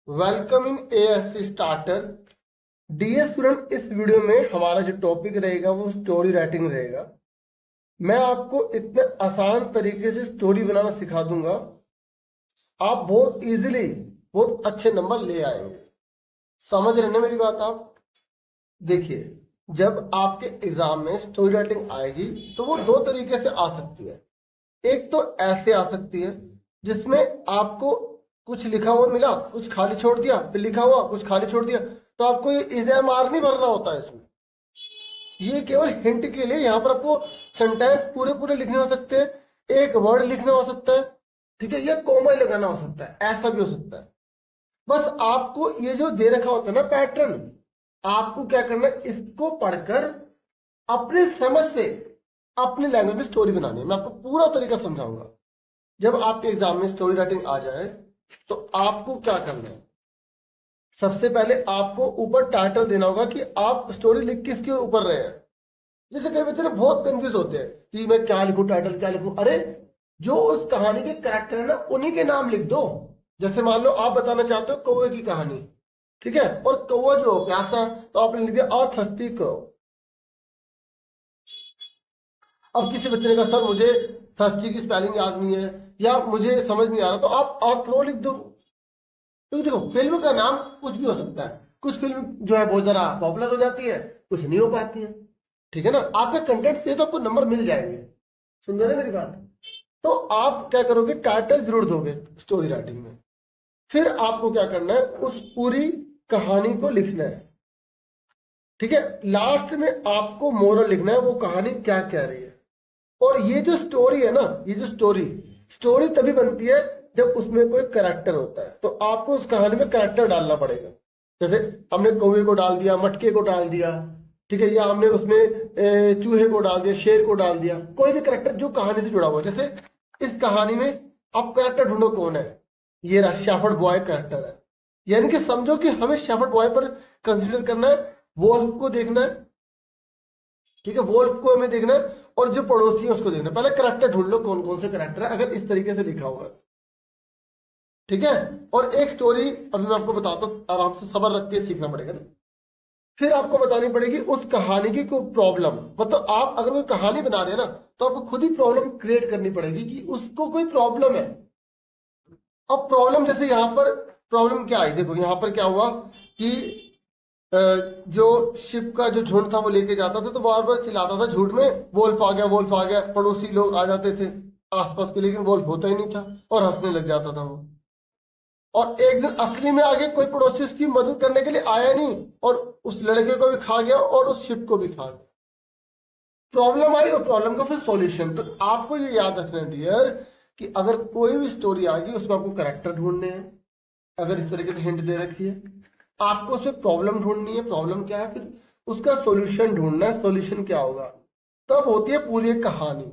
Welcome in ASC starter. Dear student, इस video में हमारा जो टॉपिक रहेगा वो स्टोरी राइटिंग रहेगा। मैं आपको इतने आसान तरीके से स्टोरी बनाना सिखा दूंगा, आप बहुत इजीली बहुत अच्छे नंबर ले आएंगे। समझ रहे ना मेरी बात आप? देखिए, जब आपके एग्जाम में स्टोरी राइटिंग आएगी तो वो दो तरीके से आ सकती है। एक तो ऐसे आ सकती है जिसमें आपको कुछ लिखा हुआ मिला, कुछ खाली छोड़ दिया, फिर लिखा हुआ कुछ खाली छोड़ दिया, तो आपको ये एग्जाम नहीं भरना होता है इसमें। ये केवल हिंट के लिए, यहाँ पर आपको सेंटेंस पूरे पूरे लिखने हो सकते हैं, एक वर्ड लिखना हो सकता है, ठीक है, या कॉमा लगाना हो सकता है, ऐसा भी हो सकता है। बस आपको ये जो दे रखा होता है ना पैटर्न, आपको क्या करना है, इसको पढ़कर अपने समझ से अपनी लैंग्वेज में स्टोरी बनानी है। मैं आपको पूरा तरीका समझाऊंगा। जब आपके एग्जाम में स्टोरी राइटिंग आ जाए तो आपको क्या करना है, सबसे पहले आपको ऊपर टाइटल देना होगा कि आप स्टोरी लिख किसके ऊपर रहे हैं। जैसे कई बच्चे ना बहुत कंफ्यूज होते हैं कि मैं क्या लिखूं, टाइटल क्या लिखूं। अरे, जो उस कहानी के कैरेक्टर है ना, उन्हीं के नाम लिख दो। जैसे मान लो आप बताना चाहते हो कौवे की कहानी, ठीक है, और कौवा जो प्यासा है तो आपने लिख दिया आ थर्स्टी क्रो। अब किसी बच्चे ने कहा सर मुझे थर्स्टी की स्पेलिंग याद नहीं है या मुझे समझ नहीं आ रहा, तो आप आ क्रो लिख दो। क्योंकि देखो, फिल्म का नाम कुछ भी हो सकता है। कुछ फिल्म जो है बहुत ज्यादा पॉपुलर हो जाती है, कुछ नहीं हो पाती है, ठीक है ना। आपके कंटेंट से तो आपको नंबर मिल जाएंगे। सुन रहे ना मेरी बात? तो आप क्या करोगे, टाइटल जरूर दोगे स्टोरी राइटिंग में। फिर आपको क्या करना है, उस पूरी कहानी को लिखना है, ठीक है। लास्ट में आपको मोरल लिखना है, वो कहानी क्या कह रही है। और ये जो स्टोरी है ना, ये जो स्टोरी स्टोरी तभी बनती है जब उसमें कोई करेक्टर होता है। तो आपको उस कहानी में करेक्टर डालना पड़ेगा। जैसे हमने कौवे को डाल दिया, मटके को डाल दिया, ठीक है, या हमने उसमें चूहे को डाल दिया, शेर को डाल दिया, कोई भी करेक्टर जो कहानी से जुड़ा हुआ है। जैसे इस कहानी में आप करेक्टर ढूंढो कौन है, ये रहा शेफर्ड बॉय करेक्टर है। यानी कि समझो कि हमें शेफर्ड बॉय पर कंसिडर करना है, वोल्फ को देखना है, ठीक है, वोल्फ को हमें देखना है, और जो पड़ोसी है उसको देखना है। पहले करेक्टर ढूंढ लो कौन कौन से करेक्टर है, अगर इस तरीके से लिखा हुआ है, ठीक है। और एक स्टोरी अभी मैं आपको बताता हूँ, आराम से सब्र रख के सीखना पड़ेगा ना। फिर आपको बतानी पड़ेगी उस कहानी की कोई प्रॉब्लम। मतलब आप अगर कोई कहानी बना रहे हैं ना, तो आपको खुद ही प्रॉब्लम क्रिएट करनी पड़ेगी कि उसको कोई प्रॉब्लम है। अब प्रॉब्लम, जैसे यहाँ पर प्रॉब्लम क्या आई, देखो यहाँ पर क्या हुआ कि जो शिप का जो झुंड था वो लेके जाता था, तो बार बार चिल्लाता था झूठ में, वोल्फ आ गया, वोल्फ आ गया। पड़ोसी लोग आ जाते थे आसपास के, लेकिन वोल्फ होता ही नहीं था और हंसने लग जाता था वो। और एक दिन असली में आगे कोई पड़ोसी उसकी मदद करने के लिए आया नहीं, और उस लड़के को भी खा गया और उस शिप को भी खा गया। प्रॉब्लम आई और प्रॉब्लम का फिर सॉल्यूशन। तो आपको ये याद रखना है डियर, कि अगर कोई भी स्टोरी आ गई उसमें आपको करेक्टर ढूंढने हैं, अगर इस तरीके से हिंट दे रखी है, आपको उसमें प्रॉब्लम ढूंढनी है, प्रॉब्लम क्या है, फिर उसका सॉल्यूशन ढूंढना है, सॉल्यूशन क्या होगा। तब होती है पूरी एक कहानी।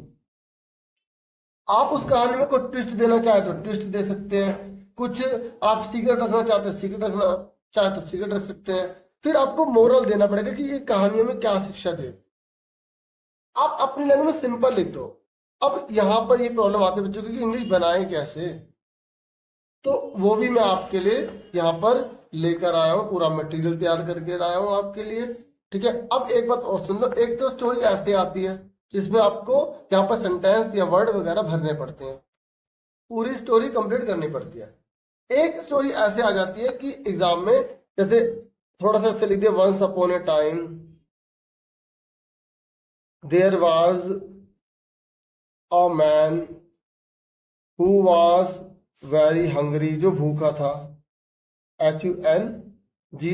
आप उस कहानी में कोई ट्विस्ट देना चाहे तो ट्विस्ट दे सकते हैं, कुछ आप सीक्रेट रखना चाहते हैं, सीक्रेट रखना चाहे तो सीक्रेट रख सकते हैं। फिर आपको मोरल देना पड़ेगा कि ये कहानियों में क्या शिक्षा दे। आप अपनी लैंग्वेज में सिंपल लिख दो। अब यहाँ पर ये प्रॉब्लम आती है बच्चों की, इंग्लिश बनाए कैसे, तो वो भी मैं आपके लिए यहाँ पर लेकर आया हूँ, पूरा मटेरियल तैयार करके लाया हूँ आपके लिए, ठीक है। अब एक बात और सुन लो, एक तो स्टोरी ऐसे आती है जिसमें आपको यहाँ पर सेंटेंस या वर्ड वगैरह भरने पड़ते हैं, पूरी स्टोरी कंप्लीट करनी पड़ती है। एक स्टोरी ऐसे आ जाती है कि एग्जाम में, जैसे थोड़ा सा ऐसे लिख दिया, once upon a time there was a man who was very hungry, जो भूखा था, HUNGRY।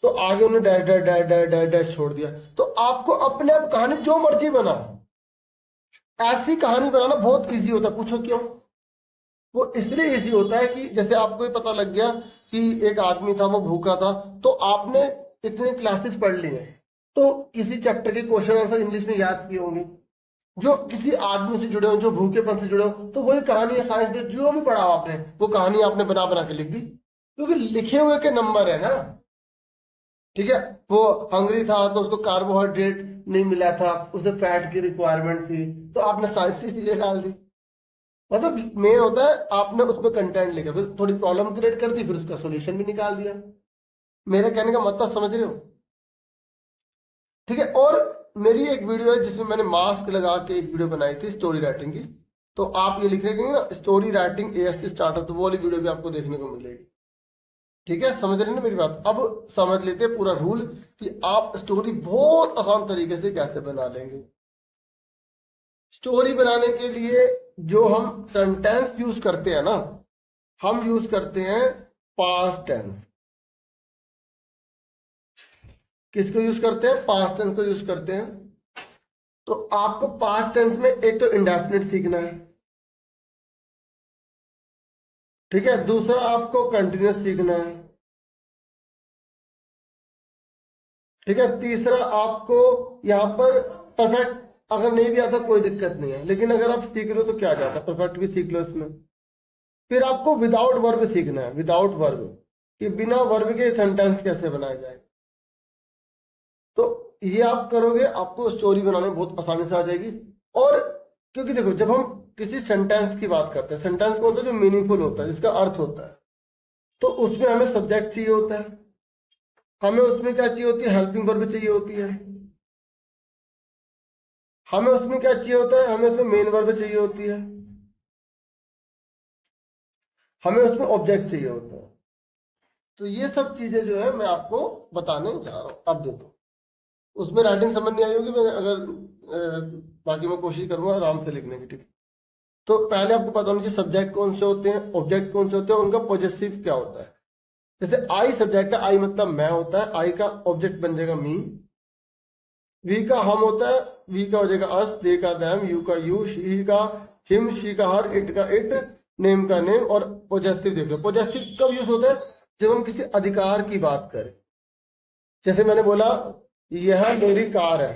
तो आगे उन्होंने dash dash dash dash dash dash छोड़ दिया। तो आपको अपने आप कहानी जो मर्जी बनाओ, ऐसी कहानी बनाना बहुत इजी होता है। पूछो क्यों? वो इसलिए इजी होता है कि जैसे आपको ये पता लग गया कि एक आदमी था वो भूखा था, तो आपने इतने क्लासेस पढ़ लिए हैं, तो किसी चैप्टर के क्वेश्चन आंसर इंग्लिश में याद किए होंगे, जो किसी आदमी से जुड़े हो, जो भूखेपन से जुड़े हो, तो वही कहानी है साइंस में, जो भी पढ़ा हो आपने वो कहानी आपने बना बना के लिख दी, क्योंकि लिखे हुए के नंबर है ना, ठीक है। वो हंग्री था तो उसको कार्बोहाइड्रेट नहीं मिला था, उसने फैट की रिक्वायरमेंट थी, तो आपने साइंस की चीजें डाल दी। मतलब मेन होता है आपने उसमें कंटेंट लिखा, फिर थोड़ी प्रॉब्लम क्रिएट कर दी, फिर उसका सोल्यूशन भी निकाल दिया। मेरे कहने का मतलब समझ रहे हो? ठीक है। और मेरी एक वीडियो है जिसमें मैंने मास्क लगा के एक वीडियो बनाई थी स्टोरी राइटिंग की, तो आप ये लिख रहे ना स्टोरी राइटिंग एएससी स्टार्टर, तो वो वाली वीडियो भी आपको देखने को मिलेगी। ठीक है, समझ रहे हैं ना मेरी बात? अब समझ लेते हैं पूरा रूल कि आप स्टोरी बहुत आसान तरीके से कैसे बना लेंगे। स्टोरी बनाने के लिए जो हम सेंटेंस यूज करते हैं ना, हम यूज करते हैं पास्ट टेंस। किसको यूज करते हैं? पास्ट टेंस को यूज करते हैं। तो आपको पास्ट टेंस में एक तो इंडेफिनिट सीखना है, ठीक है। दूसरा आपको कंटिन्यूअस सीखना है, ठीक है। तीसरा आपको यहाँ पर परफेक्ट अगर नहीं भी आता कोई दिक्कत नहीं है, लेकिन अगर आप सीख लो तो क्या जाता है, परफेक्ट भी सीख लो इसमें। फिर आपको विदाउट वर्ब सीखना है, विदाउट वर्ब, कि बिना वर्ब के सेंटेंस कैसे बनाया जाए। तो ये आप करोगे, आपको स्टोरी बनाने में बहुत आसानी से आ जाएगी। और क्योंकि देखो, जब हम किसी सेंटेंस की बात करते हैं, सेंटेंस कौन सा जो मीनिंगफुल होता है, जिसका अर्थ होता है, तो उसमें हमें सब्जेक्ट चाहिए होता है, हमें उसमें क्या चाहिए होती है, हेल्पिंग वर्ब चाहिए होती है, हमें उसमें क्या चाहिए होता है, हमें उसमें मेन वर्ब चाहिए होती है, हमें उसमें ऑब्जेक्ट चाहिए होता है। तो ये सब चीजें जो है मैं आपको बताने जा रहा हूं। अब देखो, उसमें राइटिंग समझ नहीं आई होगी, मैं अगर बाकी मैं कोशिश करूंगा आराम से लिखने की, ठीक है। तो पहले आपको पता होना चाहिए सब्जेक्ट कौन से होते हैं, ऑब्जेक्ट कौन से होते हैं, उनका पॉजेसिव क्या होता है। जैसे आई सब्जेक्ट है, आई मतलब मैं होता है, आई का ऑब्जेक्ट बन जाएगा मी। वी का हम होता है, वी का हो जाएगा अस, दे का दैम, यू का यू, शी का हिम, शी का हर, इट का इट, नेम का नेम। और पॉजेसिव देख लो, पॉजेसिव कब यूज होता है, जब हम किसी अधिकार की बात करें। जैसे मैंने बोला यह मेरी कार है,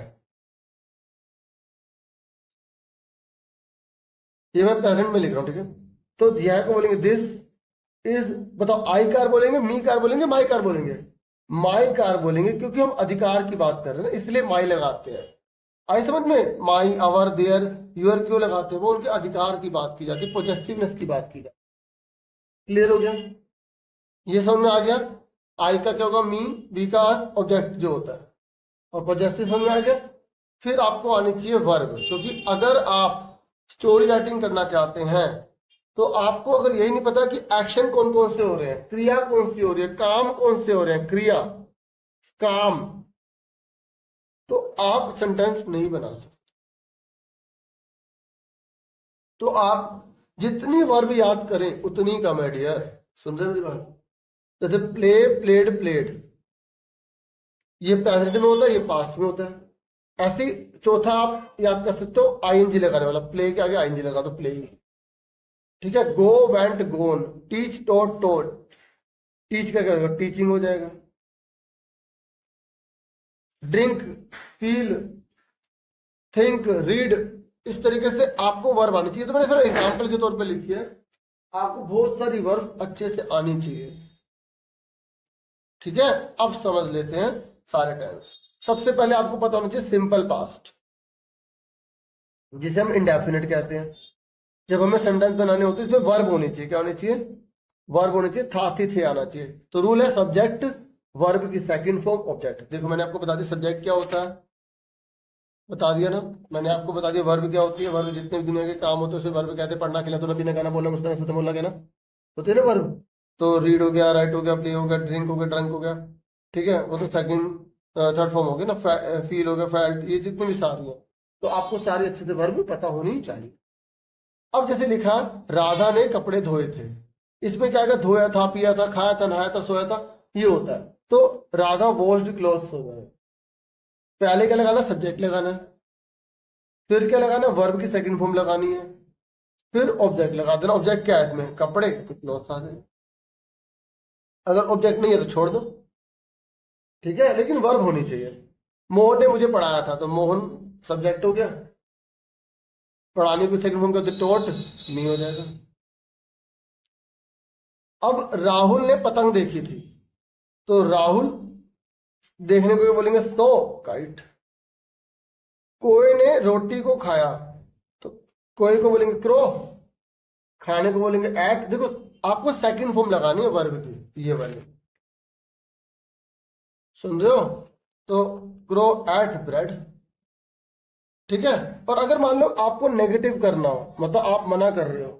ये मैं प्रेजेंट में लिख रहा हूं, ठीक है। तो यह को बोलेंगे दिस इज, बताओ आई कार बोलेंगे, मी कार बोलेंगे, माई कार बोलेंगे? माई कार बोलेंगे, क्योंकि हम अधिकार की बात कर रहे हैं ना, इसलिए माई लगाते हैं। आई समझ में? माई, अवर, देयर, यूर क्यों लगाते हैं? वो उनके अधिकार की बात की जाती है, पॉजेसिवनेस की बात की जाती है। क्लियर हो गया? ये समझ में आ गया? आई का क्या होगा, मी, बी का ऑब्जेक्ट जो होता है, और पॉजेसिव समझ में आ गया। फिर आपको आनी चाहिए वर्ब, क्योंकि अगर आप स्टोरी राइटिंग करना चाहते हैं तो आपको अगर यही नहीं पता कि एक्शन कौन कौन से हो रहे हैं, क्रिया कौन सी हो रही है, काम कौन से हो रहे हैं, क्रिया, काम, तो आप सेंटेंस नहीं बना सकते। तो आप जितनी वर्ब याद करें उतनी कम है डियर। सुन रहे हैं मेरी बात? जैसे प्ले, प्लेड, प्लेड, ये प्रेजेंट में होता है, ये पास्ट में होता है। ऐसे ही चौथा आप याद कर सकते हो, आईएनजी लगाने वाला, प्ले के आगे आईएनजी लगा दो, प्लेइंग, ठीक है। गो, वेंट, गोन, टीच, टॉट, टॉट, टीच का क्या होगा, टीचिंग हो जाएगा। ड्रिंक, फील, थिंक, रीड, इस तरीके से आपको वर्ब आनी चाहिए। तो मैंने सर एग्जाम्पल के तौर पे लिखी है, आपको बहुत सारी वर्ब अच्छे से आनी चाहिए, ठीक है। अब समझ लेते हैं सारे टेंस। सबसे पहले आपको पता होना चाहिए सिंपल पास्ट, जिसे हम इंडेफिनिट कहते हैं। जब हमें सेंटेंस बनाने होते हैं इसमें वर्ब होनी चाहिए, क्या होनी चाहिए, वर्ब होनी चाहिए, था, थी, थे आना चाहिए। तो रूल है सब्जेक्ट वर्ब की सेकंड फॉर्म ऑब्जेक्ट। देखो मैंने आपको बता दिया सब्जेक्ट क्या होता है, बता दिया ना मैंने आपको, बता दिया वर्ब क्या होती है। वर्ब जितने भी दुनिया के काम होते हैं उसे वर्ब कहते हैं। पढ़ना, खिला, तो पीना, गाना, बोलना, मुस्कुराना, सोचना, बोलना, कहना, होते हैं ना वर्ब। तो रीड हो गया, राइट हो गया, प्ले हो गया, ड्रिंक हो गया, ड्रंक हो गया, ठीक है, वो तो सेकंड थर्ड फॉर्म हो गया ना। फील हो गया, फेल्ट, ये जितनी भी सारी है, तो आपको सारी अच्छे से वर्ब पता होनी चाहिए। अब जैसे लिखा राधा ने कपड़े धोए थे, इसमें क्या, धोया था, पिया था, खाया था, नहाया था, सोया था, ये होता है। तो राधा वॉश्ड क्लॉथ्स हो गए, पहले क्या लगाना, सब्जेक्ट लगाना है, फिर क्या लगाना, वर्ब की सेकंड फॉर्म लगानी है, फिर ऑब्जेक्ट लगा देना। ऑब्जेक्ट क्या है इसमें, कपड़े, तो क्लॉथ्स आ गए। अगर ऑब्जेक्ट नहीं है तो छोड़ दो, ठीक है, लेकिन वर्ब होनी चाहिए। मोहन ने मुझे पढ़ाया था, तो मोहन सब्जेक्ट हो गया, पढ़ाने की सेकंड फॉर्म करते टॉट, नहीं हो जाएगा। अब राहुल ने पतंग देखी थी, तो राहुल देखने को बोलेंगे सो, काइट। कोए ने रोटी को खाया, तो कोए को बोलेंगे क्रो, खाने को बोलेंगे एट। देखो आपको सेकंड फॉर्म लगानी है वर्ब की, ये वाली, सुन रहे हो? तो ग्रो एट ब्रेड, ठीक है। और अगर मान लो आपको नेगेटिव करना हो, मतलब आप मना कर रहे हो,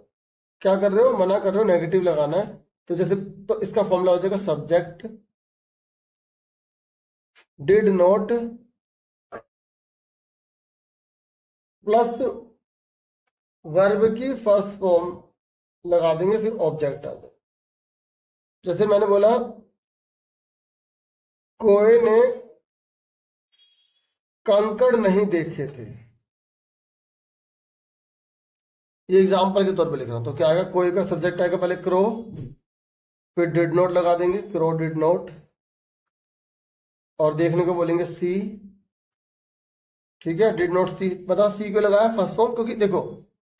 क्या कर रहे हो, मना कर रहे हो, नेगेटिव लगाना है, तो जैसे, तो इसका फॉर्मूला हो जाएगा subject did not plus verb की फर्स्ट फॉर्म लगा देंगे, फिर ऑब्जेक्ट आ जाए। जैसे मैंने बोला कोए ने कंकड़ नहीं देखे थे, ये एग्जाम्पल के तौर पे लिख रहा हूं। तो क्या आएगा, कोई का सब्जेक्ट आएगा पहले क्रो, फिर डिड नॉट लगा देंगे, क्रो डिड नॉट, और देखने को बोलेंगे सी, ठीक है। डिड नॉट सी, बताओ सी को लगाया फर्स्ट फॉर्म, क्योंकि देखो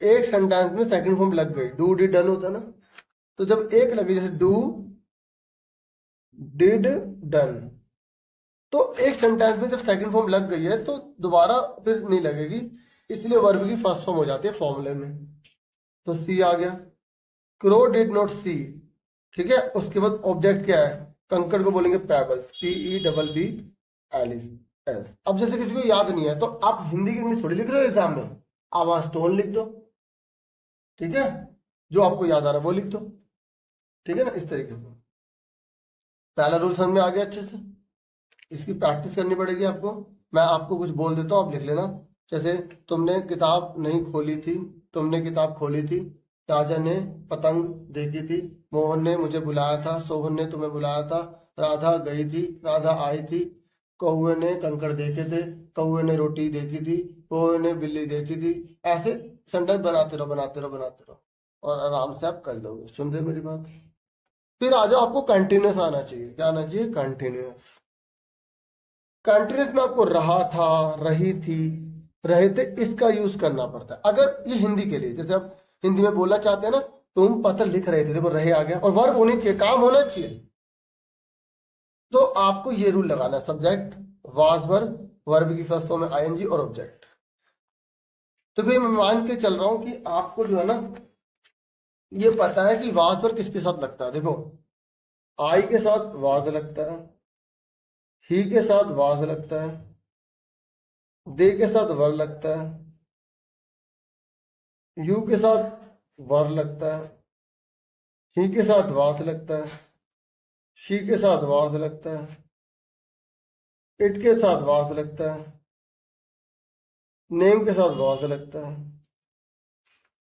एक सेंटेंस में सेकंड फॉर्म लग गई, डू डिड डन होता है ना, तो जब एक लगी, जैसे डू डिड डन, तो एक सेंटेंस में जब सेकंड फॉर्म लग गई है तो दोबारा फिर नहीं लगेगी, इसलिए वर्ब की फर्स्ट फॉर्म हो जाती है फॉर्मूले में। तो सी आ गया, क्रो डिड नॉट सी, ठीक है। उसके बाद ऑब्जेक्ट क्या है, कंकड़ को बोलेंगे पेबल्स, PEBBLES। अब जैसे किसी को याद नहीं है तो आप हिंदी की इंग्लिश थोड़ी लिख रहे हो एग्जाम में, आप वहां स्टोन लिख दो, ठीक है, जो आपको याद आ रहा है वो लिख दो, ठीक है ना, इस तरीके से। पहला रूल समझ में आ गया अच्छे से, इसकी प्रैक्टिस करनी पड़ेगी आपको। मैं आपको कुछ बोल देता हूँ, आप लिख लेना। जैसे तुमने किताब नहीं खोली थी, तुमने किताब खोली थी, राजा ने पतंग देखी थी, मोहन ने मुझे बुलाया था, सोहन ने तुम्हें बुलाया था, राधा गई थी, राधा आई थी, कौवे ने कंकड़ देखे थे, कौवे ने रोटी देखी थी, कौवे ने बिल्ली देखी थी। ऐसे सेंटेंस बनाते रहो, बनाते रहो, बनाते रहो, और आराम से आप कर लोगे। सुनते मेरी बात? फिर आ जाओ, आपको कंटिन्यूस आना चाहिए। क्या आना चाहिए? कंटिन्यूस। कंटिन्यूस में आपको रहा था, रही थी, रहे थे, इसका यूज करना पड़ता है। अगर ये हिंदी के लिए, जैसे आप हिंदी में बोलना चाहते हैं ना, तुम पत्र लिख रहे थे, देखो रहे आ गया, और वर्ब होनी चाहिए, काम होना चाहिए, तो आपको ये रूल लगाना है, सब्जेक्ट वाज वर्ब, वर्ब की फर्स्ट फॉर्म में आईएनजी और ऑब्जेक्ट। तो कोई मैं मान के चल रहा हूं कि आपको जो है ना ये पता है कि वाज वर्ब किसके साथ लगता है। देखो आई के साथ वाज लगता है, ही के साथ वाज लगता है, दे के साथ वर लगता है, यू के साथ वर लगता है, ही के साथ वास लगता है, शी के साथ वास लगता है, इट के साथ वास लगता है, नेम के साथ वास लगता है।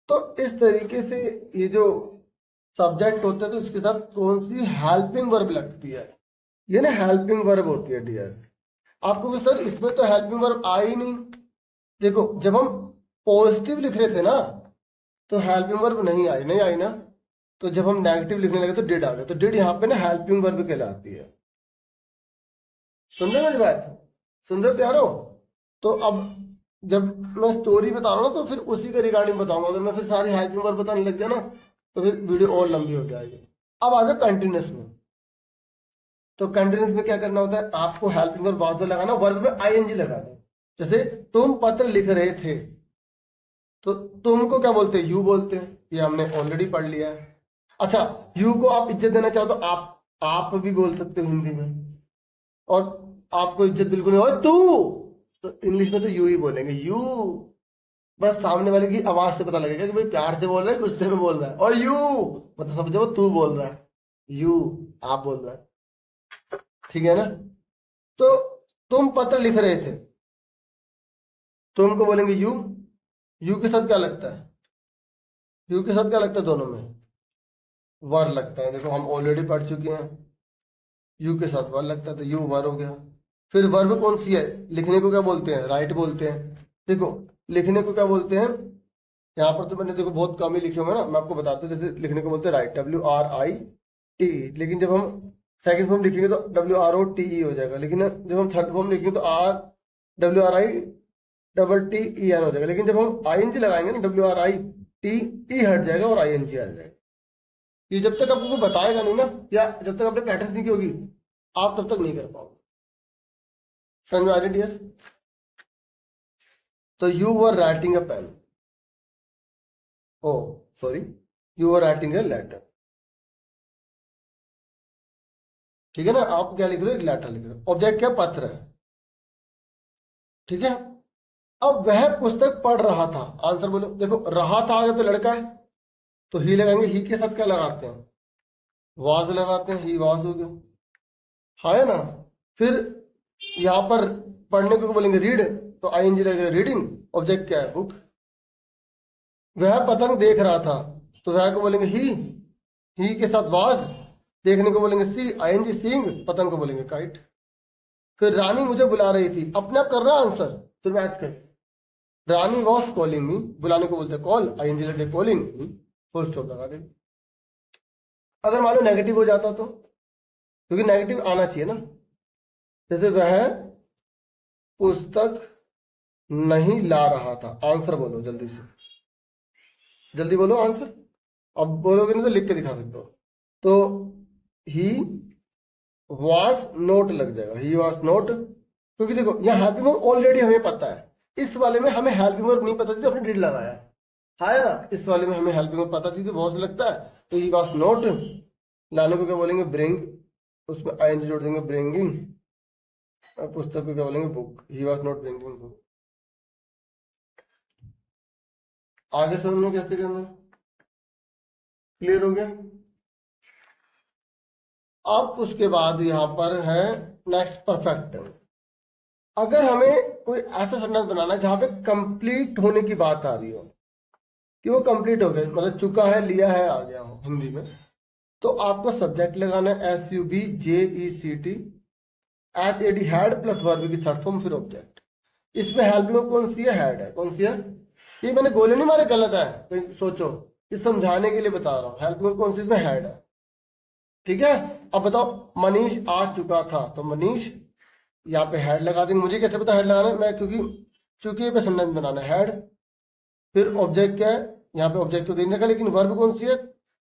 तो इस तरीके से ये जो सब्जेक्ट होता है तो इसके साथ कौन सी हेल्पिंग वर्ब लगती है, ये ना हेल्पिंग वर्ब होती है डियर। आपको भी सर इसमें तो हेल्पिंग वर्ब आई ही नहीं। देखो जब हम पॉजिटिव लिख रहे थे ना तो हेल्पिंग वर्ब नहीं आई, नहीं आई ना, तो जब हम नेगेटिव लिखने लगे तो डिड आ गया, तो डिड यहाँ पे ना हेल्पिंग वर्ब कहलाती है। सुन रहे मेरी बात? सुन रहे प्यारो? तो अब जब मैं स्टोरी बता रहा हूँ ना तो फिर उसी के रिगार्डिंग बताऊंगा। अगर मैं फिर सारी हेल्पिंग वर्ब बताने लग गया ना तो फिर वीडियो और लंबी हो जाएगी। अब आ जाओ कंटिन्यूस में। तो कंटिन्यूस में क्या करना होता है, आपको हेल्पिंग वर्ब बाद में लगाना, वर्ब में आईएनजी लगा दो। जैसे तुम पत्र लिख रहे थे, तो तुमको क्या बोलते हैं? यू बोलते हैं, ये हमने ऑलरेडी पढ़ लिया है। अच्छा, यू को आप इज्जत देना चाहो तो आप भी बोल सकते हो हिंदी में, और आपको इज्जत बिल्कुल नहीं हो तू, तो इंग्लिश में तो यू ही बोलेंगे, यू। बस सामने वाले की आवाज से पता लगेगा कि भाई प्यार से बोल रहा है, गुस्से में बोल रहा है, और यू मतलब समझो वो तू बोल रहा है, यू आप बोल रहा है, ठीक है ना। तो तुम पत्र लिख रहे थे, तुमको बोलेंगे यू, यू के साथ क्या लगता है? यू के साथ क्या लगता है? दोनों में वर लगता है। देखो हम ऑलरेडी पढ़ चुके हैं, यू के साथ वर लगता है तो यू वर हो गया। फिर वर्ब कौन सी है? लिखने को क्या बोलते हैं? राइट बोलते हैं। देखो लिखने को क्या बोलते हैं, यहाँ पर तो मैंने देखो बहुत कम ही लिखे होंगे ना, मैं आपको बताता हूँ। जैसे लिखने को बोलते हैं राइट, WRITE, लेकिन जब हम सेकंड फॉर्म लिखेंगे तो WROTE हो जाएगा, लेकिन जब हम थर्ड फॉर्म लिखेंगे तो WRITTEN हो जाएगा, लेकिन जब हम ING लगाएंगे ना WRITE हट जाएगा और ING आ जाएगा। ये जब तक आपको बताएगा नहीं ना, या जब तक आपने प्रैक्टिस नहीं की होगी, आप तब तक नहीं कर पाओगे। समझ में आ रही डियर? तो you were writing a pen, oh sorry, you are writing a letter. ठीक है ना, आप क्या लिख रहे हो, एक लेटर लिख रहे हो। ऑब्जेक्ट क्या, पत्र है। ठीक है, अब वह पुस्तक पढ़ रहा था, आंसर बोलो। देखो रहा था आगे तो लड़का है, तो ही लगाएंगे, ही के साथ क्या लगाते हैं, वाज लगाते हैं, ही वाज हो गया, हाँ है ना। फिर यहां पर पढ़ने को बोलेंगे रीड, तो आईएनजी लगेगा, रीडिंग। ऑब्जेक्ट क्या है, बुक। वह पतंग देख रहा था, तो वह को बोलेंगे ही के साथ वाज, देखने को बोलेंगे सी, आईएनजी सीइंग, पतंग को बोलेंगे काइट। फिर रानी मुझे बुला रही थी, अपने आप कर रहा है आंसर, फिर मैच कर। रानी वॉज कॉलिंग मी, बुलाने को बोलते कॉल, आईएनजी लगे कॉलिंग मी, फुल स्टॉप लगा देंगे। अगर मान लो नेगेटिव हो जाता तो, क्योंकि नेगेटिव आना चाहिए ना, जैसे वह पुस्तक नहीं ला रहा था, आंसर बोलो जल्दी से, जल्दी बोलो आंसर। अब बोलोगे नहीं तो लिख के दिखा सकते हो। तो ही वॉज नोट लग जाएगा, ही वॉज नोट, क्योंकि देखो यहाँ हेल्पिंग वर्ब ऑलरेडी हमें पता है, इस वाले में हमें हेल्पिंग वर्ब नहीं पता थी तो हमने डिड लगाया है ना। इस वाले में हमें हेल्पिंग वर्ब पता थी तो वॉज लगता है, तो ही वॉज नोट। लाने को क्या बोलेंगे, ब्रिंग, उसमें आईएनजी जोड़ देंगे, ब्रिंगिंग। पुस्तक को क्या बोलेंगे, book, he was not bringing book. आगे समझ कैसे करना, क्लियर हो गया। अब उसके बाद यहाँ पर है नेक्स्ट परफेक्ट टेंस। अगर हमें कोई ऐसा सेंटेंस बनाना है जहां पे कंप्लीट होने की बात आ रही हो, कि वो कंप्लीट हो गया, मतलब चुका है, लिया है, आ गया हो हिंदी में, तो आपको सब्जेक्ट लगाना है SUBJECT, HAD, had plus verb की थर्ड फॉर्म, फिर ऑब्जेक्ट। इसमें हेल्प में कौन सी है, हैड है। कौन सी है, ये मैंने गोले नहीं मारे, गलत है, कहीं सोचो, इस समझाने के लिए बता रहा हूँ। हेल्प में कौन सी, इसमें हैड है। ठीक है, अब बताओ, मनीष आ चुका था, तो मनीष यहाँ पे हेड लगा देंगे। मुझे कैसे पता हेड लगाना है, मैं क्योंकि चूंकि पे सेंटेंस बनाना है, हेड। फिर ऑब्जेक्ट क्या है, यहाँ पे ऑब्जेक्ट तो देने का, लेकिन वर्ब कौन सी है,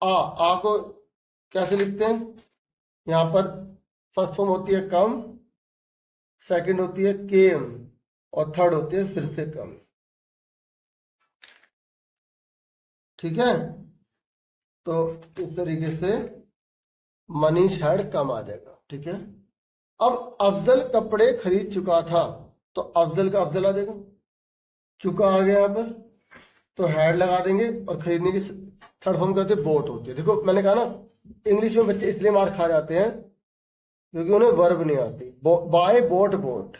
आ को कैसे लिखते हैं, यहाँ पर फर्स्ट फॉर्म होती है कम, सेकंड होती है केम, और थर्ड होती है फिर से कम। ठीक है, तो इस तरीके से मनीष हेड कम आ जाएगा। ठीक है, अब अफजल कपड़े खरीद चुका था, तो अफजल का अफजल आ जाएगा, चुका आ गया यहाँ पर, तो हेड लगा देंगे। और खरीदने की थर्ड फॉर्म क्या होती है, बोट होती है। देखो मैंने कहा ना, इंग्लिश में बच्चे इसलिए मार खा जाते हैं क्योंकि उन्हें वर्ब नहीं आती। बाय बोट, बोट,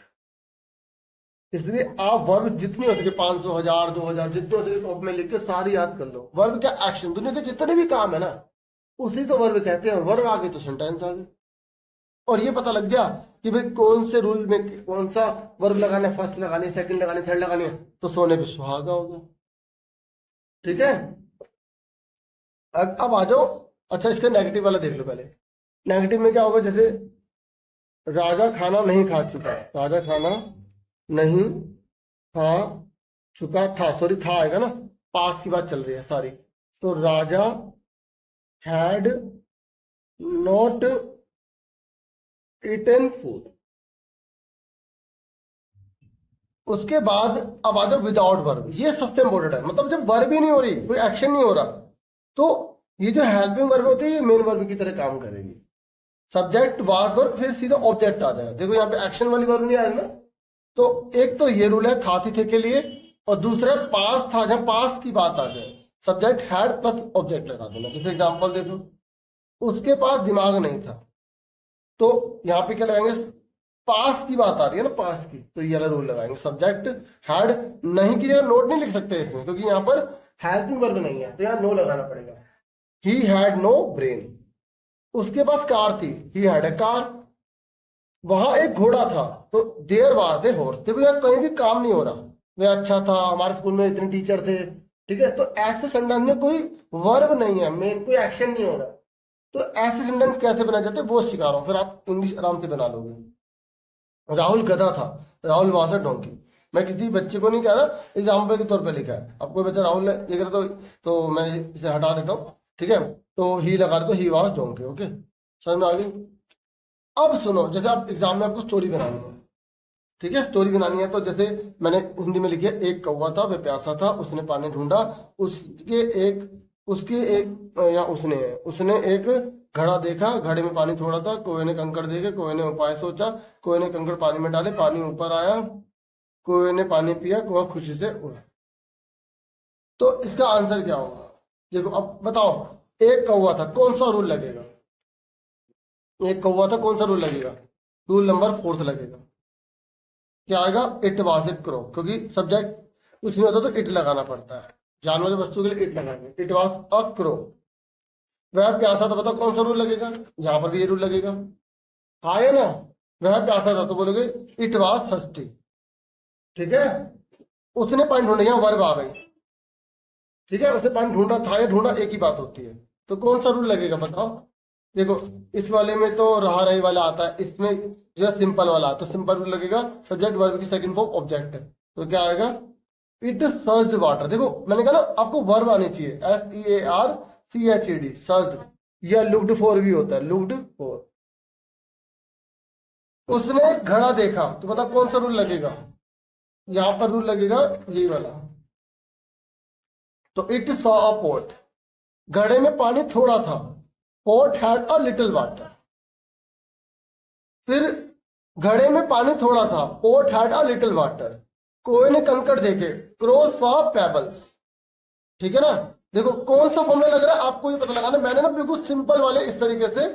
इसलिए आप वर्ब जितनी हो सके 500, 1000, 2000 जितने हो सके टॉप में लिख के सारी याद कर लो। वर्ब क्या, एक्शन, दुनिया के जितने भी काम है ना, उसी तो वर्ब कहते हैं। वर्ब आ गई तो सेंटेंस आ गई। और ये पता लग गया कि भाई कौन से रूल में कौन सा वर्ब लगाना है, फर्स्ट लगानी है, सेकंड लगानी है, थर्ड लगानी है, तो सोने पे सुहागा हो गया। ठीक है, अब आ जाओ। अच्छा, इसका नेगेटिव वाला देख लो पहले। नेगेटिव में क्या होगा, जैसे राजा खाना नहीं खा चुका, राजा खाना नहीं खा चुका था, सॉरी था आएगा ना, पास की बात चल रही है सारी, तो राजा हैड नॉट ईटन फूड। उसके बाद अब आ जाओ विदाउट वर्ब, ये सबसे इंपॉर्टेंट है। मतलब जब वर्ब ही नहीं हो रही, कोई एक्शन नहीं हो रहा, तो ये जो हेल्पिंग वर्ब होती है ये मेन वर्ब की तरह काम करेगी। सब्जेक्ट वाज वर्ब, फिर सीधा ऑब्जेक्ट आ जाएगा। देखो यहाँ पे एक्शन वाली वर्ब नहीं आ रही ना, तो एक तो ये रूल है था थी थे के लिए, और दूसरा पास था, जब पास की बात आ जाए सब्जेक्ट हैड प्लस ऑब्जेक्ट लगा देना। जैसे एग्जांपल देखो, उसके पास दिमाग नहीं था, तो यहाँ पे क्या लगाएंगे, पास की बात आ रही है ना, पास की, तो ये वाला रूल लगाएंगे। सब्जेक्ट हैड नहीं की जगह नोट नहीं लिख सकते इसमें, क्योंकि यहाँ पर हेल्पिंग वर्ब नहीं है, तो यहाँ नो लगाना पड़ेगा। He had no brain. उसके पास कार थी, ही हैड ए कार। वहां एक घोड़ा था, तो देयर वाज ए हॉर्स। देखो यहाँ कहीं भी काम नहीं हो रहा, वह अच्छा था, हमारे स्कूल में इतने टीचर थे। ठीक है, तो ऐसे सेंटेंस में कोई वर्ब नहीं है, मेन कोई एक्शन नहीं हो रहा, तो ऐसे सेंटेंस कैसे बनाए जाते हैं वो सिखा रहा हूं, फिर आप इंग्लिश आराम से बना लोगे। राहुल गधा था, राहुल वाज अ डोंकी। मैं किसी बच्चे को नहीं कह रहा, एग्जाम्पल के तौर पे लिखा है। अब कोई बच्चा राहुल लिख रहा तो मैं इसे हटा देता हूँ। ठीक है, तो ही लगा देता, ही वाज डोंकी। ओके, समझ में आ गई। अब सुनो, जैसे आप एग्जाम में आपको स्टोरी बनानी है, ठीक है, स्टोरी बनानी है, तो जैसे मैंने हिंदी में लिखी है, एक कौवा था, वह प्यासा था, उसने पानी ढूंढा, उसके एक उसके एक या उसने एक घड़ा देखा, घड़े में पानी थोड़ा था, कोई ने कंकड़ देखे, कोई ने उपाय सोचा, कोई ने कंकड़ पानी में डाले, पानी ऊपर आया, कोई ने पानी पिया, कौवा खुशी से उड़ा। तो इसका आंसर क्या होगा? देखो अब बताओ, एक कौवा था, कौन सा रूल लगेगा? एक कौवा था, कौन सा रूल लगेगा? रूल नंबर 4 लगेगा। क्या आएगा? इट वाज ए क्रो, क्योंकि सब्जेक्ट कुछ नहीं होता तो इट लगाना पड़ता है, जानवर वस्तु के लिए इट लगाएंगे। It was a crow. वह प्यासा था, बताओ कौन सा रूल लगेगा? यहाँ पर भी ये रूल लगेगा, हाँ या ना? वह प्यासा था तो बोलोगे इट वाज थर्स्टी। ठीक है, उसने पानी ढूंढा, यहाँ वर्ब आ गई। ठीक है, उसने पानी ढूंढा था या ढूंढा एक ही बात होती है, तो कौन सा रूल लगेगा बताओ? देखो इस वाले में तो रहा रही वाला आता है, इसमें जो है सिंपल वाला आता है, सिंपल रूल लगेगा, सब्जेक्ट वर्ब की सेकंड फॉर्म ऑब्जेक्ट है, तो क्या आएगा? It searched water. देखो मैंने कहा ना आपको वर्ब आनी चाहिए, SEARCHED, सर्च्ड, या लुक्ड फॉर भी होता है, लुक्ड फॉर। उसने घड़ा देखा, तो बताओ कौन सा रूल लगेगा? यहां पर रूल लगेगा यही वाला, तो इट सॉ अ पॉट। घड़े में पानी थोड़ा था, pot had a little water. फिर घड़े में पानी थोड़ा था, pot had a little water. कोई ने कंकड़ देखे, क्रो सॉ पेबल्स। ठीक है ना? देखो कौन सा फॉर्मूला लग रहा है आपको ये पता लगाना। मैंने ना बिल्कुल सिंपल वाले इस तरीके से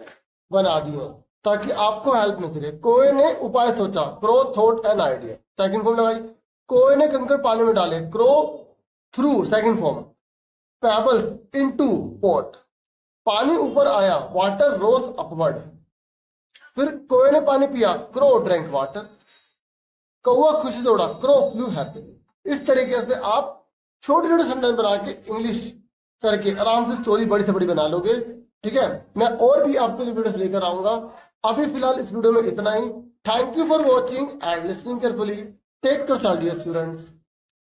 बना दिए ताकि आपको हेल्प मिल सके। कोई ने उपाय सोचा, crow thought an idea, second form लगाई। कोई ने कंकड़ पानी में डाले, crow threw, second form. Pebbles into pot, पानी ऊपर आया, वाटर रोज अपवर्ड। फिर कोई ने पानी पिया, क्रो ड्रिंक वाटर। कौवा खुशी से उड़ा, क्रो फ्लू हैप्पी। इस तरीके से आप छोटे छोटे सेंटेंस बना के इंग्लिश करके आराम से स्टोरी बड़ी से बड़ी बना लोगे। ठीक है, मैं और भी आपके लिए वीडियोस लेकर आऊंगा। अभी फिलहाल इस वीडियो में इतना ही। Thank you for watching and listening carefully. Take care dear students.